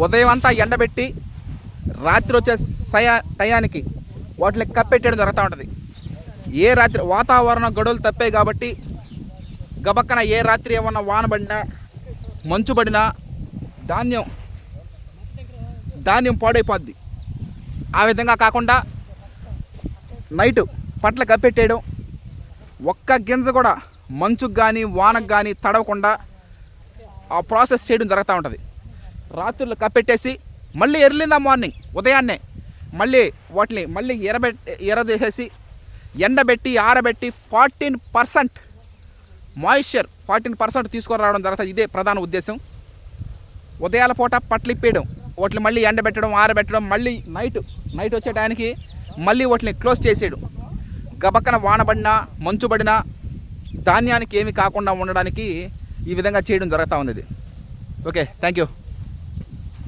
ఉదయం అంతా ఎండబెట్టి రాత్రి వచ్చే టయానికి వాటిని కప్పెట్టేయడం జరుగుతూ ఉంటుంది. ఏ రాత్రి వాతావరణ గడువులు తప్పాయి కాబట్టి గబక్కన ఏ రాత్రి ఏమన్నా వాన పడినా మంచు పడినా ధాన్యం పాడైపోద్ది. ఆ విధంగా కాకుండా నైటు పట్ల కప్పెట్టేయడం, ఒక్క గింజ కూడా మంచుకు కానీ వానకు కానీ తడవకుండా ఆ ప్రాసెస్ చేయడం జరుగుతూ ఉంటుంది. రాత్రులు కప్పెట్టేసి మళ్ళీ ఎర్లీ ఇన్ ద మార్నింగ్ ఉదయాన్నే వాటిని మళ్ళీ ఎరదేసేసి ఎండబెట్టి ఆరబెట్టి 14% మాయిశ్చర్ 14% తీసుకొని రావడం జరుగుతుంది. ఇదే ప్రధాన ఉద్దేశం. ఉదయాల పూట పట్లిప్పేయడం, వాటిని మళ్ళీ ఎండబెట్టడం, ఆరబెట్టడం, మళ్ళీ నైట్ వచ్చే టైంకి మళ్ళీ వాటిని క్లోజ్ చేసేయడం. గబక్కన వానబడినా మంచు పడినా ధాన్యానికి ఏమి కాకుండా ఉండడానికి ఈ విధంగా చేయడం జరుగుతూ ఉంది. Okay, thank you.